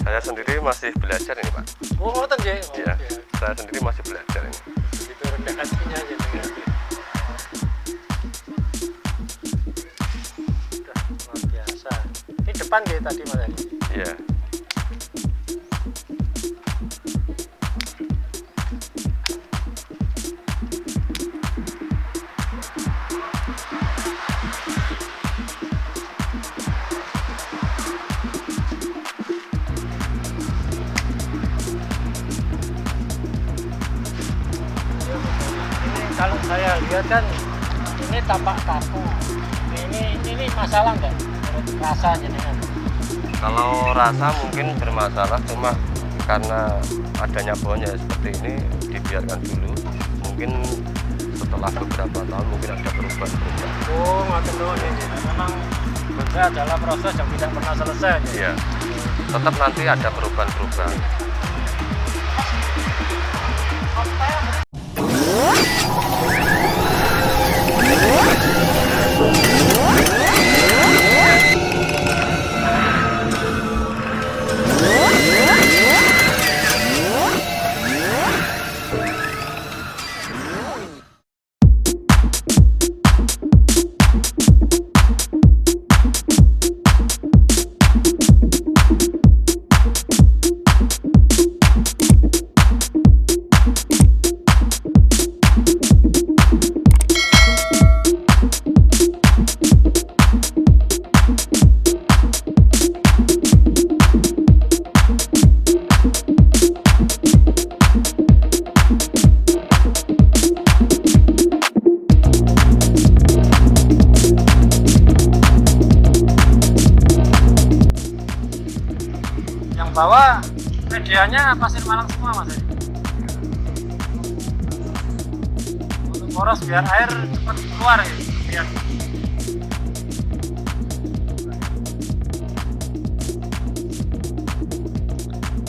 Saya sendiri masih belajar ini Pak. Oh, ngoten nggih. Oh, Iya, saya sendiri masih belajar ini. Itu rendah hatinya aja nih. Udah luar biasa. Ini depan nggih tadi Mas Edi? Iya. Ini kalau saya lihat kan ini tampak kaku. Ini masalah nggak menurut rasa jenengan? Kalau rasa mungkin bermasalah, cuma karena adanya pohonnya seperti ini dibiarkan dulu. Mungkin setelah beberapa tahun mungkin ada perubahan. Oh, ngoten lho ini. Memang bekerja adalah proses yang tidak pernah selesai. Iya. Tetap nanti ada perubahan-perubahan. Bawah medianya pasir malang semua Mas Edi. Untuk poros biar air cepat keluar ya. Biar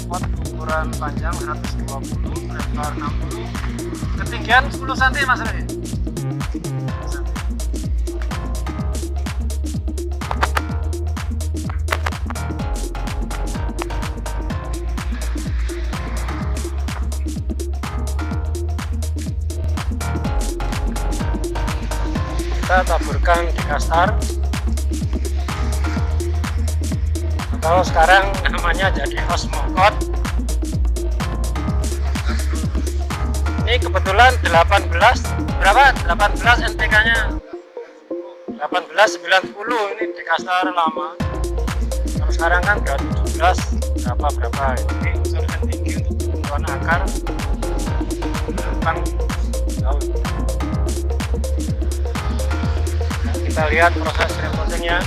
pot ukuran panjang 120, lebar 60, ketinggian 10 cm Mas Edi. Kita taburkan di kastar, atau sekarang namanya jadi osmokot. Ini kebetulan 18 berapa? 18 NPK nya 1890. Ini di kastar lama. Kalau sekarang kan udah 17 berapa ini unsur tinggi untuk pertumbuhan akar depan daun. Kita lihat proses repottingnya.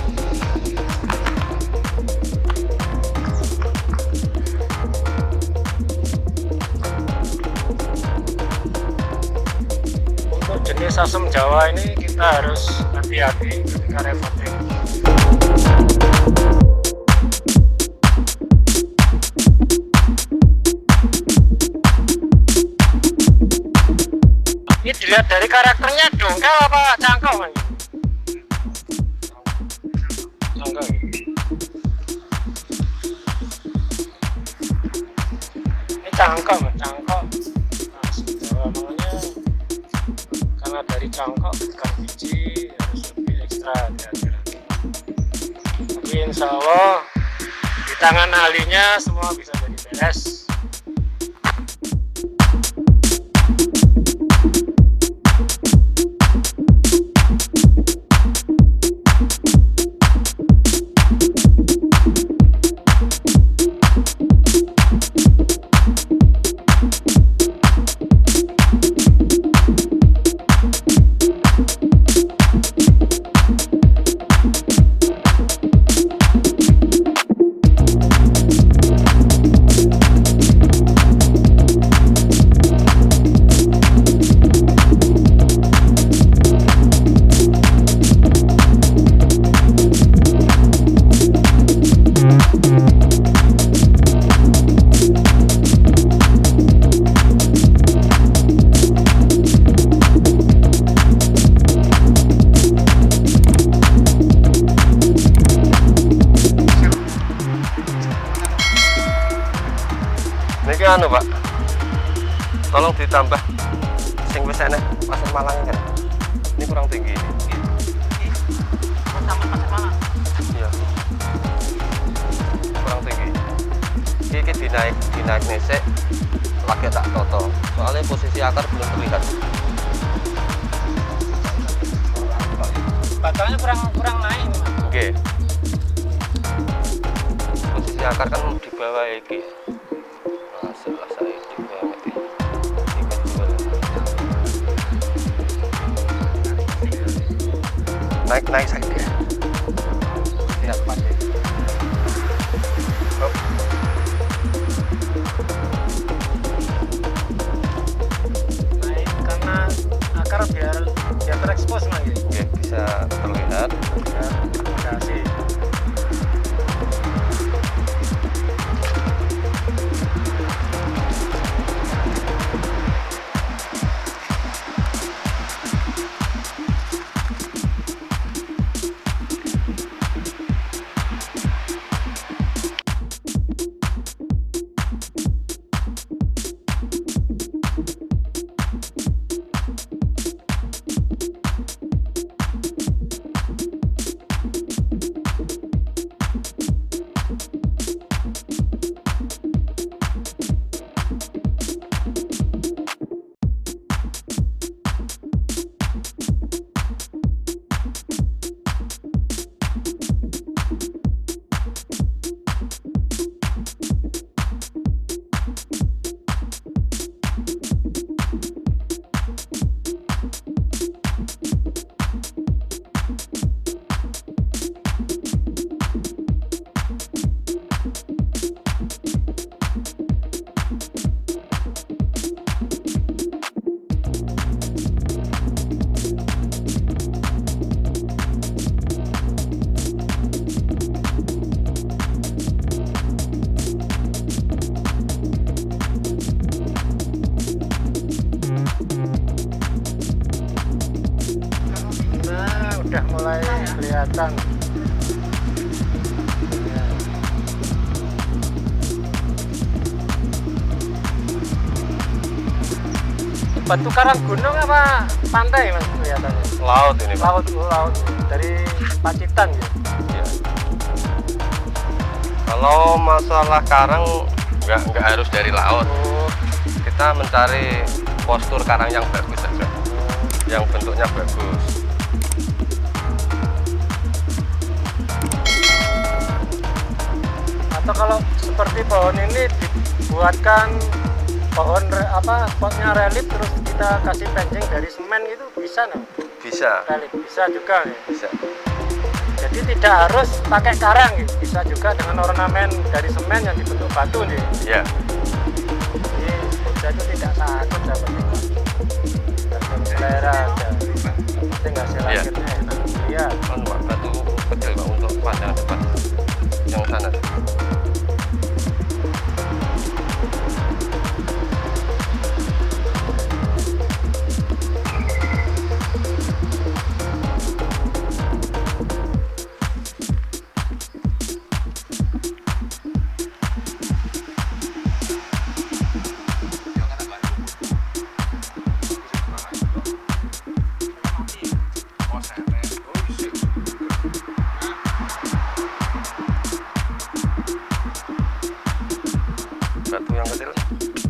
Untuk jenis asam Jawa ini kita harus hati-hati ketika repotting. Ini dilihat dari karakternya dongkel apa cangkau Mas? Ini cangkok Jawa, makanya karena dari cangkok bukan biji harus lebih ekstra hati-hati. Tapi insya Allah di tangan ahlinya semua bisa jadi beres. Niki anu Pak, tolong ditambah sing wis enek pasir malang kan. Ini kurang tinggi ini. Tambah pasir malang. Iya. Kurang tinggi. Iki dinaik nesek lagi tak toto. Soalnya posisi akar belum terlihat. Batangnya kurang naik ini, Mas. Oke. Posisi akar kan di bawah iki. Masalah saya di bawah iki. Naik sakit ya. Lihat Pak. Oh. Naik karena akar biar terekspos lagi. Oke, bisa terlihat. Ya, kasih. Udah mulai kelihatan. Batu karang gunung apa pantai Mas kelihatannya? Laut ini Pak. Laut dari Pacitan ya. Iya. Kalau masalah karang nggak harus dari laut. Oh, Kita mencari postur karang yang bagus saja, yang bentuknya bagus. atau kalau seperti pohon ini dibuatkan potnya relief terus kita kasih pancing dari semen itu bisa nggak? Bisa, Relief bisa juga ya. bisa. Jadi tidak harus pakai karang gitu. Bisa juga dengan ornamen dari semen yang dibentuk batu nih. Iya. Jadi kerja itu tidak takut dapatnya. Tergantung selera aja. Yang penting hasil Iya. akhirnya enak. Iya. Kan Pak, batu kecil Pak untuk pandangan depan. Yang sana.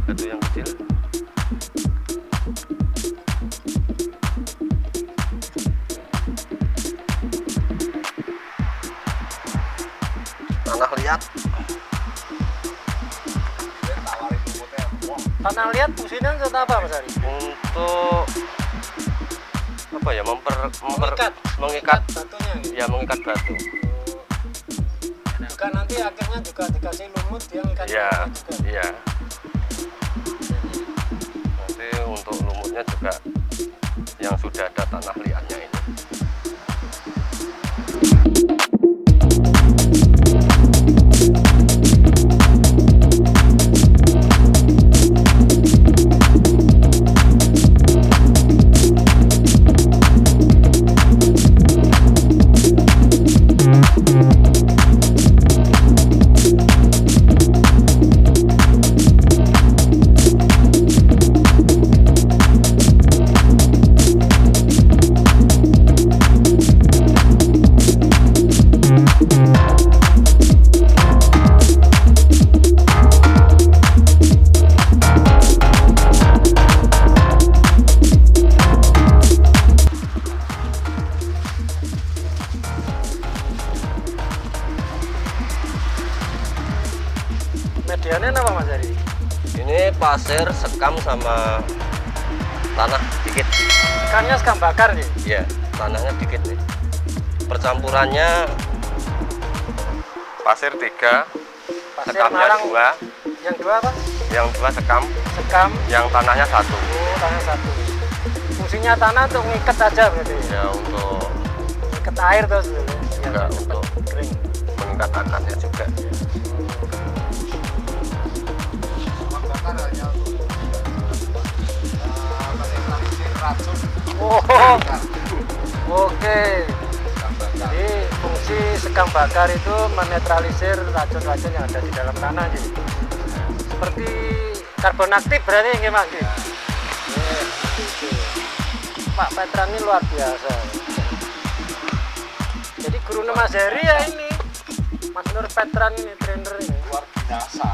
Batu yang kecil. Tanah liat. Tanah liat fungsinya untuk apa Mas Ari? Untuk apa ya, mengikat batunya gitu. ya, mengikat batu. Juga nanti akhirnya juga dikasih lumut dia ngikat Iya, juga. iya. Nanti untuk lumutnya juga yang sudah ada tanah liatnya ini. bagiannya apa Mas Heri? Ini pasir, sekam sama tanah dikit. Ikannya sekam bakar nih. Iya, tanahnya dikit nih. Percampurannya pasir 3, Pasir sekamnya Malang 2, yang 2 apa? yang 2 sekam, Sekam. yang tanahnya 1. Oh, tanah 1. Fungsinya tanah untuk ngiket aja berarti. Ya untuk Ngiket air terus. Enggak, untuk kering. mengikat akarnya juga. Oh, oke. Jadi fungsi sekam bakar itu menetralisir racun-racun yang ada di dalam tanah, jadi seperti karbon aktif berarti nggih Mas. Pak Petran ini luar biasa. Jadi gurunya Mas Heri ya ini, Mas Nur Petran ini trainer ini luar biasa.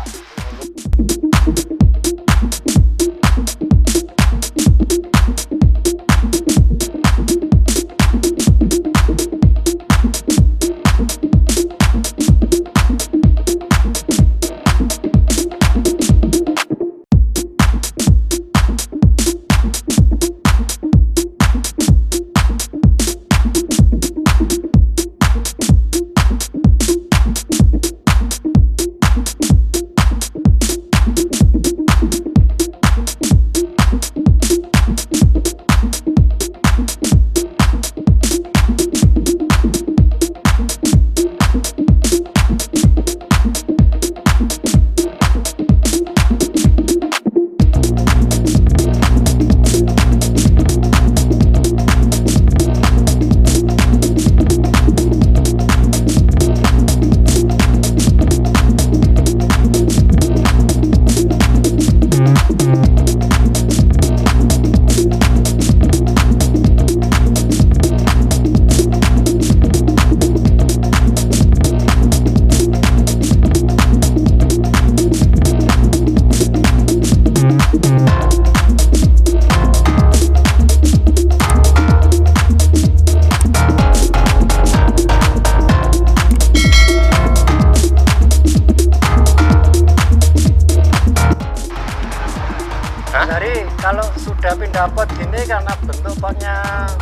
Jadi kalau sudah pindah pot gini karena bentuk potnya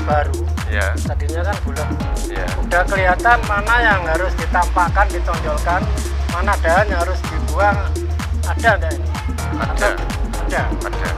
baru, Ya, tadinya kan bulat, ya. udah kelihatan mana yang harus ditampakkan, ditonjolkan, mana dahan yang harus dibuang. Ada enggak ini? Ada, Ada. ada.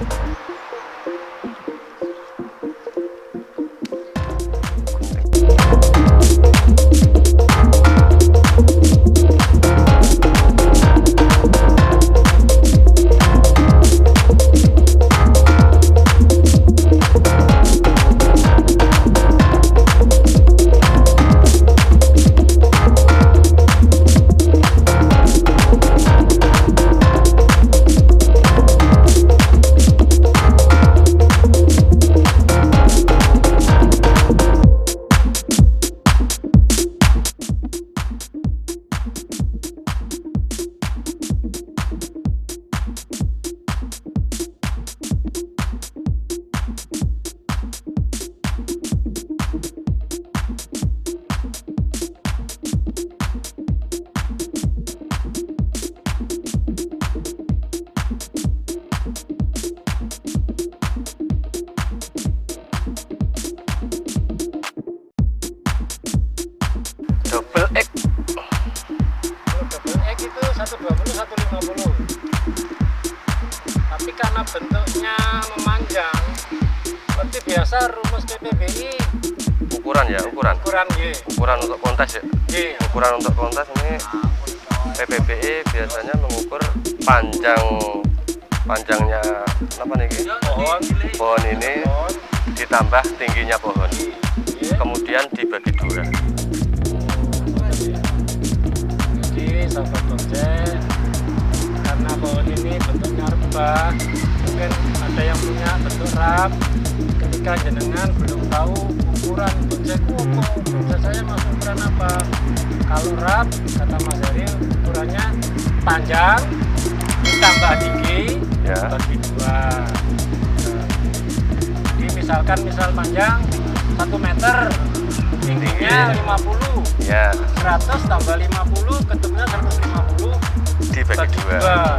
Double X. Kalau double X itu 120, 150. Tapi karena bentuknya memanjang, seperti biasa rumus PPBI Ukuran ya, ukuran. ukuran Y. Ukuran untuk kontes ya. Y. Ukuran untuk kontes ini PPBI biasanya mengukur panjangnya apa nih? Pohon ini Pohon. ditambah tingginya pohon. Y. Kemudian dibagi 2. Jadi sahabat objek, karena pohon ini bentuknya rebah, mungkin ada yang punya bentuk rap. Ketika jenengan belum tahu ukuran objekku, objek saya masuk ukuran apa? Kalau rap, kata Mas Heri, ukurannya panjang ditambah tinggi Ya. bagi 2. Jadi misalkan panjang 1 meter, tingginya 50. Ya, 100 tambah 50 ketemunya 150 dibagi 2.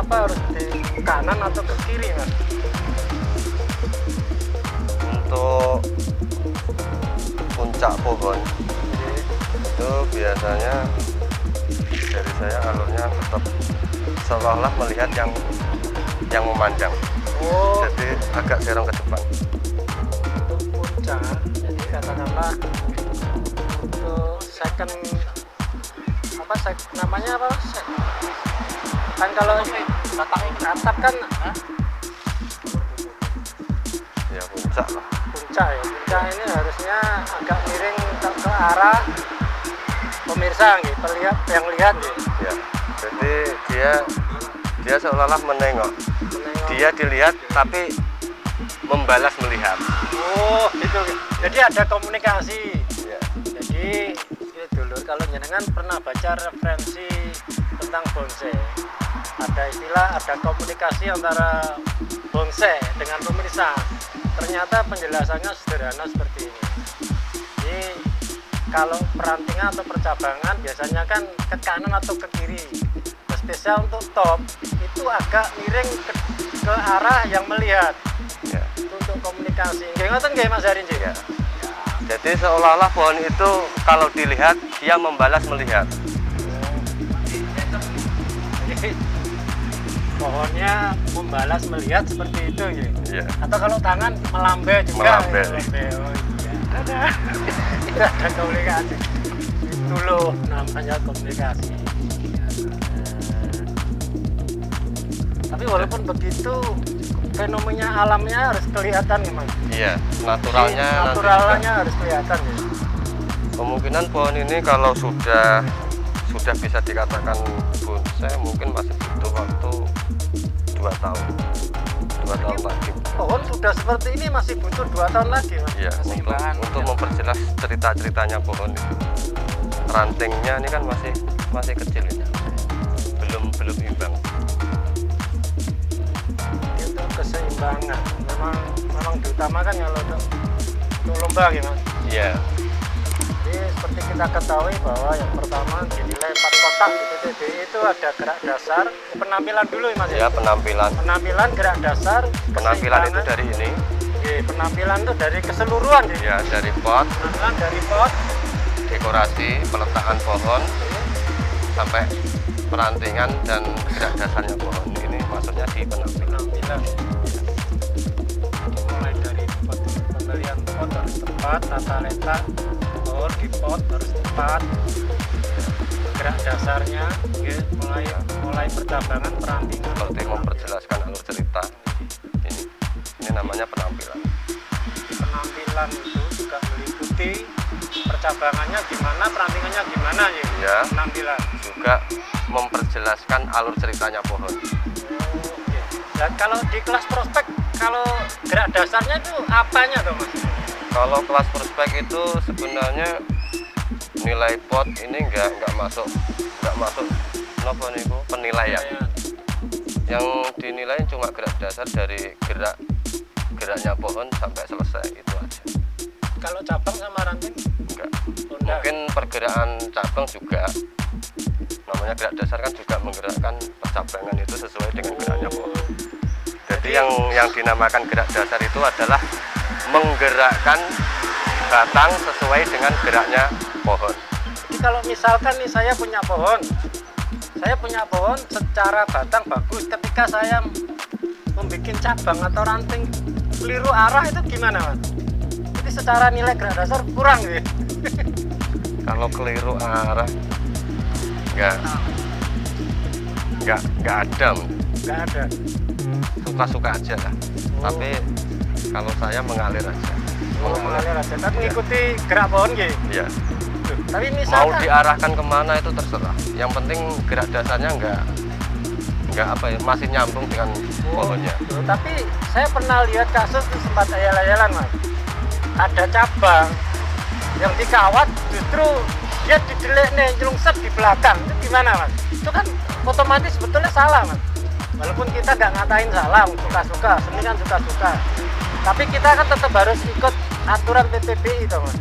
apa harus di kanan atau ke kiri Mas? Untuk puncak pohon itu biasanya dari saya alurnya tetap seolah-olah melihat yang memandang. Oh, Jadi agak serong ke depan. untuk puncak, jadi katakanlah untuk second apa namanya apa kan kalau atap kan Ya puncak lah. puncak ya, puncak ini harusnya agak miring ke arah pemirsa gitu, pelihat yang lihat gitu. Ya. Jadi dia seolah-olah menengok. Menengok. Dia dilihat tapi membalas melihat. Oh gitu, jadi ada komunikasi. Ya. Jadi ini dulu kalau jenengan pernah baca referensi tentang bonsai, ada istilah, ada komunikasi antara bonsai dengan pemirsa. Ternyata penjelasannya sederhana seperti ini. Jadi kalau perantingan atau percabangan biasanya kan ke kanan atau ke kiri. Nah, spesial untuk top itu agak miring ke arah yang melihat. Ya. Itu untuk komunikasi. Nggih ngoten nggih Mas Harin Ya. Jadi seolah-olah pohon itu kalau dilihat dia membalas melihat. Jadi pohonnya membalas melihat seperti itu gitu. Ya. Atau kalau tangan melambai juga. Melambai. Oh iya. Ada komunikasi. Itu loh namanya komunikasi. Tapi walaupun begitu fenomena alamnya harus kelihatan gimana? Iya, Jadi, naturalnya nanti naturalnya harus kelihatan ya. juga. Kemungkinan pohon ini kalau sudah bisa dikatakan bonsai mungkin masih butuh waktu 2 tahun. 2 tahun lagi. Pohon sudah seperti ini masih butuh 2 tahun lagi Mas. Iya, Masih bahan. untuk memperjelas cerita-ceritanya pohon itu. Rantingnya ini kan masih kecil ini. Belum imbang. Untuk keseimbangan memang diutamakan kalau untuk lomba gitu Mas. Iya. Jadi seperti kita ketahui bahwa yang pertama dinilai 4 kotak di TTBI itu ada gerak dasar, penampilan dulu ya Mas. Ya, penampilan Gerak dasar, itu keseimbangan. dari ini. Iya, penampilan itu dari keseluruhan ya. Ya, dari pot, Penampilan dari pot, dekorasi, peletakan pohon sampai perantingan dan gerak dasarnya pohon. Ini maksudnya di penampilan. penampilan. Mulai dari pot, pembelian pot harus tepat, tata letak pohon di pot harus tepat, gerak dasarnya, ya, mulai percabangan perantingan. Seperti memperjelaskan alur cerita. Ini namanya penampilan. Penampilan itu juga meliputi percabangannya gimana, perantingannya gimana ya. Ya. Penampilan. Juga memperjelaskan alur ceritanya pohon. Oke. Dan kalau di kelas prospek, kalau gerak dasarnya itu apanya tuh Mas? Kalau kelas prospek itu sebenarnya nilai pot ini nggak masuk apa niku penilaian. Yang dinilai cuma gerak dasar dari geraknya pohon sampai selesai itu aja. Kalau cabang sama ranting Enggak. enggak. Mungkin pergerakan cabang juga namanya gerak dasar kan juga menggerakkan percabangan itu sesuai dengan geraknya pohon. Jadi yang dinamakan gerak dasar itu adalah menggerakkan batang sesuai dengan geraknya pohon. Jadi kalau misalkan nih saya punya pohon secara batang bagus, ketika saya membuat cabang atau ranting keliru arah itu gimana Mas? Jadi secara nilai gerak dasar kurang gitu. Kalau keliru arah nggak ada, Nggak ada. suka-suka aja lah. Tapi kalau saya mengalir aja. Mengalir aja. Tapi mengikuti gerak pohon gitu. Ya. Tapi Mau misalkan diarahkan kemana itu terserah. Yang penting gerak dasarnya nggak apa ya, masih nyambung dengan pohonnya. Tuh, tapi saya pernah lihat kasus di sempat ayal-ayalan Mas. Ada cabang yang dikawat justru dia didelik nih nyelungset di belakang. Itu gimana Mas? Itu kan otomatis sebetulnya salah Mas. Walaupun kita nggak ngatain salah, suka-suka, seni kan suka-suka. Tapi kita kan tetap harus ikut aturan TTBI itu Mas.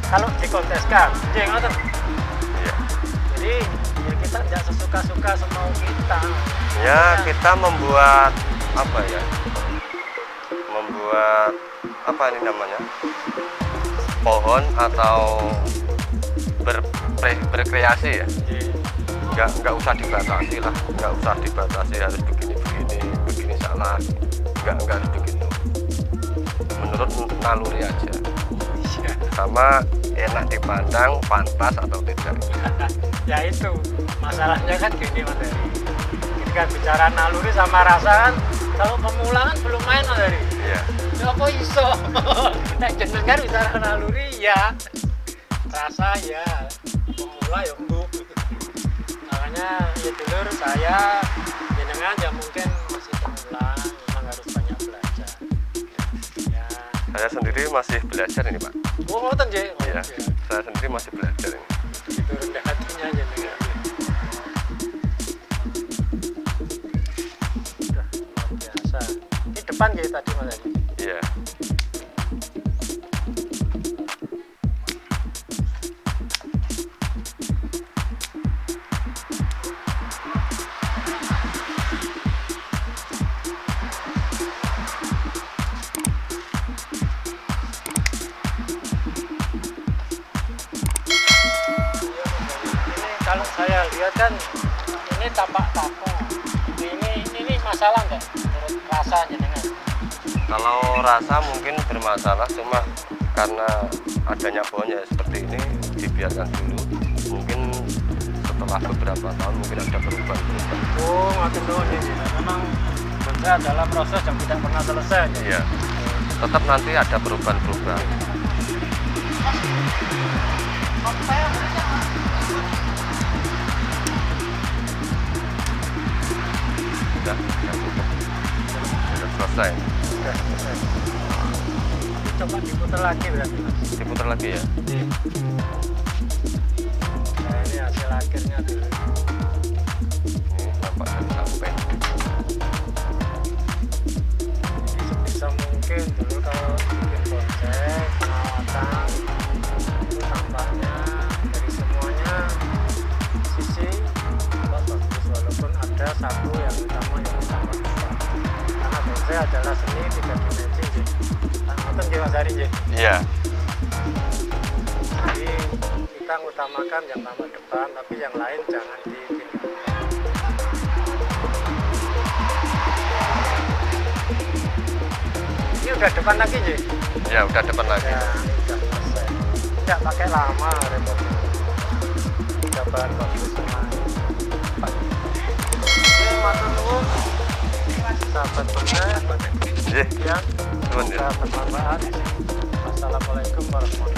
Kalau dikonteskan, jadi ngoten. Iya. Jadi jadi ya kita tidak sesuka-suka semau kita. Ya kita membuat apa ya, membuat apa ini namanya, pohon atau berkreasi ya, nggak usah dibatasi lah, nggak usah dibatasi harus begini salah, nggak harus begitu, menurut naluri aja sama enak dipandang, pantas atau tidak. Ya itu masalahnya kan gini Mas Heri, ketika bicara naluri sama rasa kan, kalau pemula kan belum main Mas Heri. Iya. Ya apa iso? Nek jenengan bicara naluri ya, rasa ya, pemula ya mbuk. Makanya ya dulur saya jenengan ya mungkin masih pemula, memang harus banyak belajar. Ya. Saya sendiri masih belajar ini Pak. Oh ngoten nggih. Iya. Saya sendiri masih belajar ini. Itu rendah hatinya jenengan. Udah luar biasa. Ini depan gitu tadi Mas Heri. Iya. Kalau saya lihat kan ini tampak kaku. Ini masalah nggak menurut rasa jenengan? Kalau rasa mungkin bermasalah, cuma karena adanya pohon ya seperti ini dibiarkan dulu. Mungkin setelah beberapa tahun mungkin ada perubahan. Oh, makin nuwun ini. Memang benar adalah proses yang tidak pernah selesai. Ya? Iya. Tetap nanti ada perubahan-perubahan. Sudah selesai. Sudah selesai. Coba diputar lagi berarti Mas. Diputar lagi ya. Nah, ini hasil akhirnya dulu. Ini tampak dari sampai. Jadi sebisa mungkin dulu kalau bikin konsep perawatan itu tampaknya dari semuanya sisi bagus, walaupun ada satu yang utama karena bonsai adalah seni 3 dimensi sih. Ngoten nggih Mas Heri nggih. Iya. Jadi kita mengutamakan yang tampak depan, tapi yang lain jangan ditinggalkan. Ini udah depan lagi nggih. Ya udah depan lagi. Ya, udah selesai. Tidak pakai lama repotnya. Udah bahan bagus semua. Oke, matur nuwun. Sahabat bonsai, Nggih. ya, Nuwun ya. semoga bermanfaat. Wassalamualaikum warahmatullahi wabarakatuh.